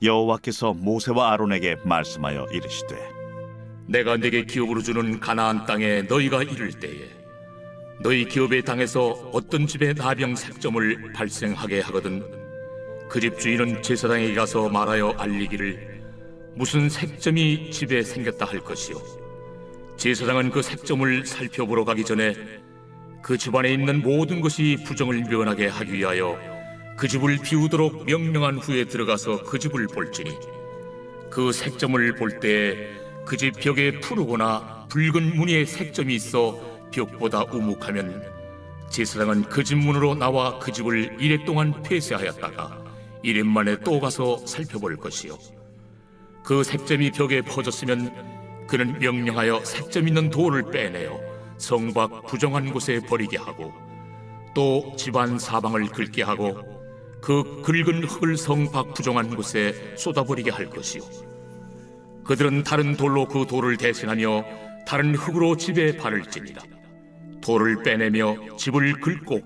여호와께서 모세와 아론에게 말씀하여 이르시되 내가 네게 기업으로 주는 가나안 땅에 너희가 이를 때에 너희 기업의 땅에서 어떤 집에 나병 색점을 발생하게 하거든 그 집 주인은 제사장에게 가서 말하여 알리기를 무슨 색점이 집에 생겼다 할 것이요 제사장은 그 색점을 살펴보러 가기 전에 그 집안에 있는 모든 것이 부정을 면하게 하기 위하여 그 집을 비우도록 명령한 후에 들어가서 그 집을 볼지니 그 색점을 볼 때에 그 집 벽에 푸르거나 붉은 무늬의 색점이 있어 벽보다 우묵하면 제사장은 그 집 문으로 나와 그 집을 이래 동안 폐쇄하였다가 이래 만에 또 가서 살펴볼 것이요 그 색점이 벽에 퍼졌으면 그는 명령하여 색점 있는 돌을 빼내어 성 밖 부정한 곳에 버리게 하고 또 집안 사방을 긁게 하고 그 긁은 흙을 성 밖 부정한 곳에 쏟아버리게 할 것이요 그들은 다른 돌로 그 돌을 대신하며 다른 흙으로 집에 바를지니라 돌을 빼내며 집을 긁고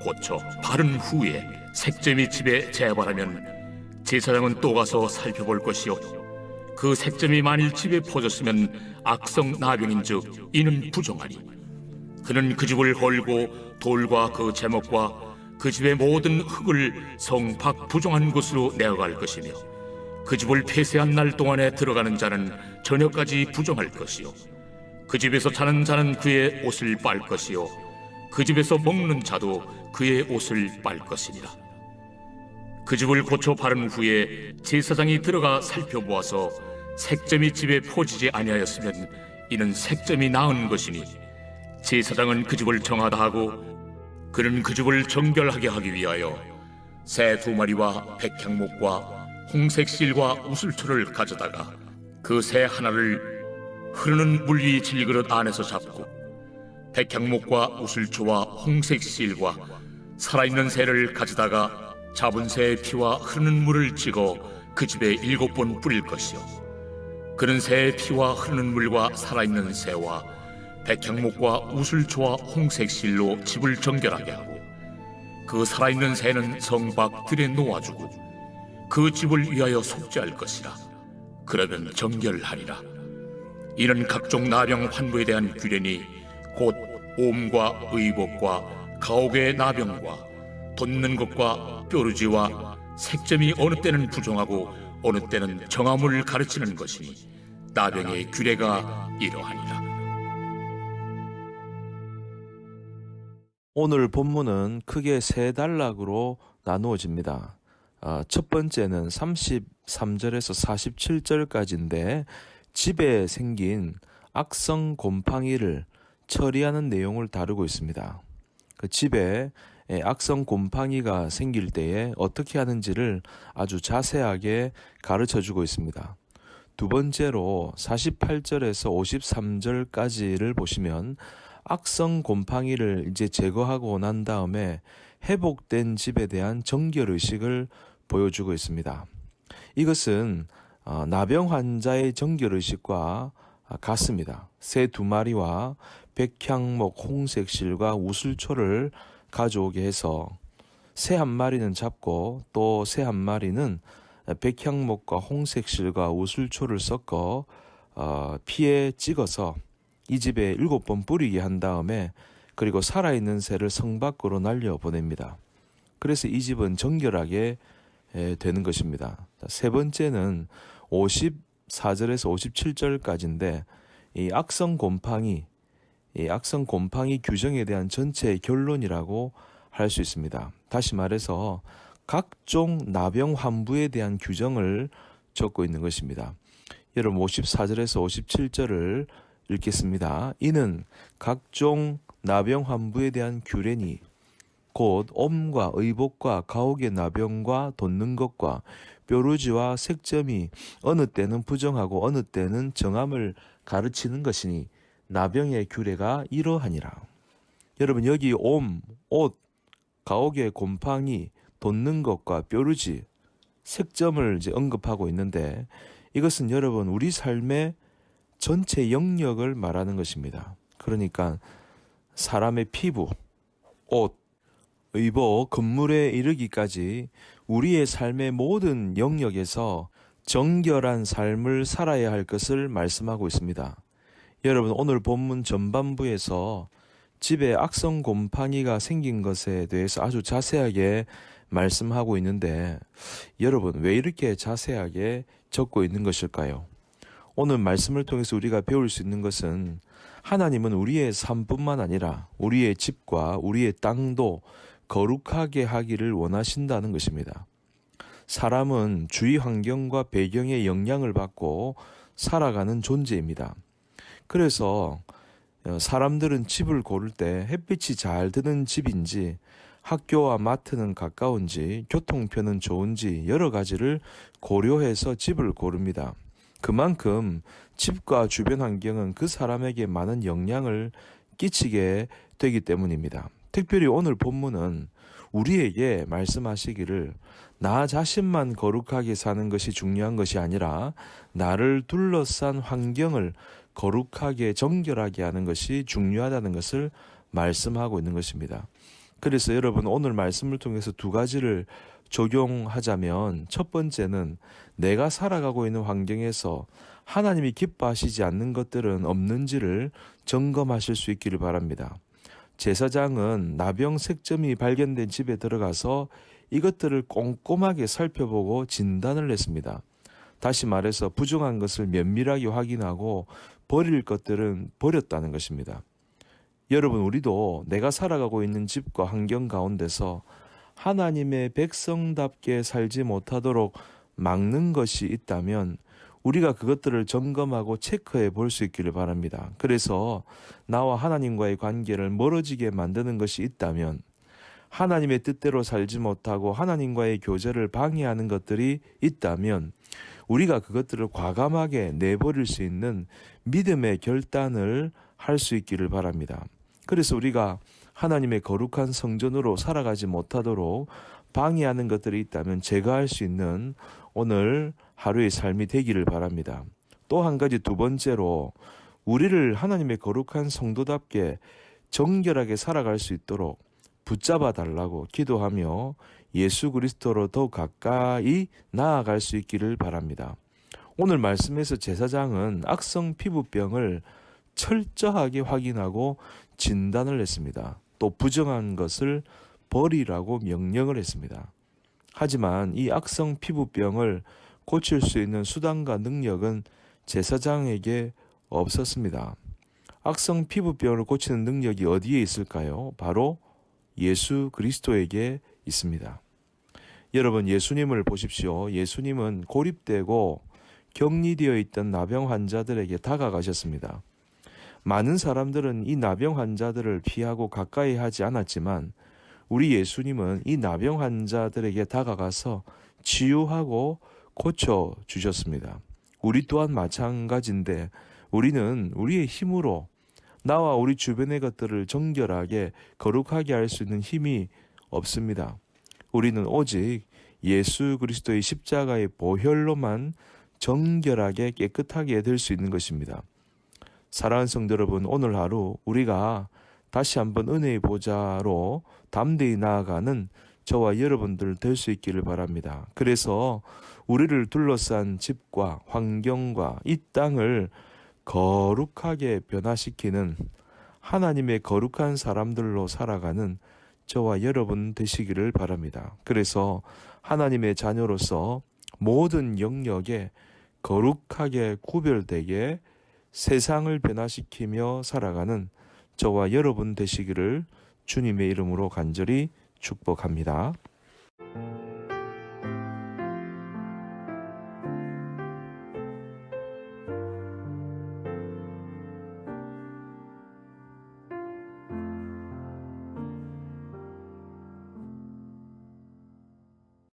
고쳐 바른 후에 색점이 집에 재발하면 제사장은 또 가서 살펴볼 것이요 그 색점이 만일 집에 퍼졌으면 악성 나병인즉 이는 부정하니 그는 그 집을 헐고 돌과 그 제목과 그 집의 모든 흙을 성 밖 부정한 곳으로 내어갈 것이며 그 집을 폐쇄한 날 동안에 들어가는 자는 저녁까지 부정할 것이요 그 집에서 자는 자는 그의 옷을 빨 것이요 그 집에서 먹는 자도 그의 옷을 빨 것이니라 그 집을 고쳐 바른 후에 제사장이 들어가 살펴보아서 색점이 집에 퍼지지 아니하였으면 이는 색점이 나은 것이니 제사장은 그 집을 정하다 하고 그는 그 집을 정결하게 하기 위하여 새 2마리와 백향목과 홍색 실과 우슬초를 가져다가 그 새 하나를 흐르는 물 위 질그릇 안에서 잡고 백향목과 우슬초와 홍색 실과 살아있는 새를 가져다가 잡은 새의 피와 흐르는 물을 찍어 그 집에 7번 뿌릴 것이요 그는 새의 피와 흐르는 물과 살아있는 새와 백향목과 우슬초와 홍색 실로 집을 정결하게 하고 그 살아있는 새는 성 밖 들에 놓아주고 그 집을 위하여 속죄할 것이라 그러면 정결하리라 이는 각종 나병 환부에 대한 규례니 곧 옴과 의복과 가옥의 나병과 돋는 것과 뾰루지와 색점이 어느 때는 부정하고 어느 때는 정함을 가르치는 것이니 나병의 규례가 이러하니라. 오늘 본문은 크게 세 단락으로 나누어집니다. 첫 번째는 33절에서 47절까지인데 집에 생긴 악성 곰팡이를 처리하는 내용을 다루고 있습니다. 그 집에 악성 곰팡이가 생길 때에 어떻게 하는지를 아주 자세하게 가르쳐 주고 있습니다. 두 번째로 48절에서 53절까지를 보시면 악성 곰팡이를 이제 제거하고 난 다음에 회복된 집에 대한 정결의식을 보여주고 있습니다. 이것은 나병 환자의 정결의식과 같습니다. 새 2마리와 백향목, 홍색실과 우슬초를 가져오게 해서 새 1마리는 잡고 또 새 1마리는 백향목과 홍색실과 우슬초를 섞어 피에 찍어서 이 집에 7번 뿌리게 한 다음에 그리고 살아있는 새를 성 밖으로 날려보냅니다. 그래서 이 집은 정결하게 되는 것입니다. 세 번째는 54절에서 57절까지인데 이 악성 곰팡이 규정에 대한 전체의 결론이라고 할 수 있습니다. 다시 말해서 각종 나병 환부에 대한 규정을 적고 있는 것입니다. 여러분 54절에서 57절을 읽겠습니다. 이는 각종 나병 환부에 대한 규례니 곧 옴과 의복과 가옥의 나병과 돋는 것과 뾰루지와 색점이 어느 때는 부정하고 어느 때는 정함을 가르치는 것이니 나병의 규례가 이러하니라. 여러분 여기 옴, 옷, 가옥의 곰팡이, 돋는 것과 뾰루지, 색점을 이제 언급하고 있는데 이것은 여러분 우리 삶의 전체 영역을 말하는 것입니다. 그러니까 사람의 피부, 옷, 의복, 건물에 이르기까지 우리의 삶의 모든 영역에서 정결한 삶을 살아야 할 것을 말씀하고 있습니다. 여러분, 오늘 본문 전반부에서 집에 악성 곰팡이가 생긴 것에 대해서 아주 자세하게 말씀하고 있는데, 여러분, 왜 이렇게 자세하게 적고 있는 것일까요? 오늘 말씀을 통해서 우리가 배울 수 있는 것은, 하나님은 우리의 삶뿐만 아니라 우리의 집과 우리의 땅도 거룩하게 하기를 원하신다는 것입니다. 사람은 주위 환경과 배경의 영향을 받고 살아가는 존재입니다. 그래서 사람들은 집을 고를 때 햇빛이 잘 드는 집인지, 학교와 마트는 가까운지, 교통편은 좋은지 여러 가지를 고려해서 집을 고릅니다. 그만큼 집과 주변 환경은 그 사람에게 많은 영향을 끼치게 되기 때문입니다. 특별히 오늘 본문은 우리에게 말씀하시기를, 나 자신만 거룩하게 사는 것이 중요한 것이 아니라 나를 둘러싼 환경을 거룩하게 정결하게 하는 것이 중요하다는 것을 말씀하고 있는 것입니다. 그래서 여러분, 오늘 말씀을 통해서 두 가지를 적용하자면, 첫 번째는 내가 살아가고 있는 환경에서 하나님이 기뻐하시지 않는 것들은 없는지를 점검하실 수 있기를 바랍니다. 제사장은 나병 색점이 발견된 집에 들어가서 이것들을 꼼꼼하게 살펴보고 진단을 했습니다. 다시 말해서 부정한 것을 면밀하게 확인하고 버릴 것들은 버렸다는 것입니다. 여러분, 우리도 내가 살아가고 있는 집과 환경 가운데서 하나님의 백성답게 살지 못하도록 막는 것이 있다면 우리가 그것들을 점검하고 체크해 볼 수 있기를 바랍니다. 그래서 나와 하나님과의 관계를 멀어지게 만드는 것이 있다면, 하나님의 뜻대로 살지 못하고 하나님과의 교제를 방해하는 것들이 있다면 우리가 그것들을 과감하게 내버릴 수 있는 믿음의 결단을 할 수 있기를 바랍니다. 그래서 우리가 하나님의 거룩한 성전으로 살아가지 못하도록 방해하는 것들이 있다면 제거할 수 있는 오늘 하루의 삶이 되기를 바랍니다. 또 한 가지, 두 번째로, 우리를 하나님의 거룩한 성도답게 정결하게 살아갈 수 있도록 붙잡아 달라고 기도하며 예수 그리스도로 더 가까이 나아갈 수 있기를 바랍니다. 오늘 말씀에서 제사장은 악성 피부병을 철저하게 확인하고 진단을 했습니다. 또 부정한 것을 버리라고 명령을 했습니다. 하지만 이 악성 피부병을 고칠 수 있는 수단과 능력은 제사장에게 없었습니다. 악성 피부병을 고치는 능력이 어디에 있을까요? 바로 예수 그리스도에게 있습니다. 여러분, 예수님을 보십시오. 예수님은 고립되고 격리되어 있던 나병 환자들에게 다가가셨습니다. 많은 사람들은 이 나병 환자들을 피하고 가까이 하지 않았지만 우리 예수님은 이 나병 환자들에게 다가가서 치유하고 고쳐주셨습니다. 우리 또한 마찬가지인데, 우리는 우리의 힘으로 나와 우리 주변의 것들을 정결하게 거룩하게 할 수 있는 힘이 없습니다. 우리는 오직 예수 그리스도의 십자가의 보혈로만 정결하게 깨끗하게 될 수 있는 것입니다. 사랑하는 성도 여러분, 오늘 하루 우리가 다시 한번 은혜의 보좌로 담대히 나아가는 저와 여러분들 될 수 있기를 바랍니다. 그래서 우리를 둘러싼 집과 환경과 이 땅을 거룩하게 변화시키는 하나님의 거룩한 사람들로 살아가는 저와 여러분 되시기를 바랍니다. 그래서 하나님의 자녀로서 모든 영역에 거룩하게 구별되게 세상을 변화시키며 살아가는 저와 여러분 되시기를 주님의 이름으로 간절히 축복합니다.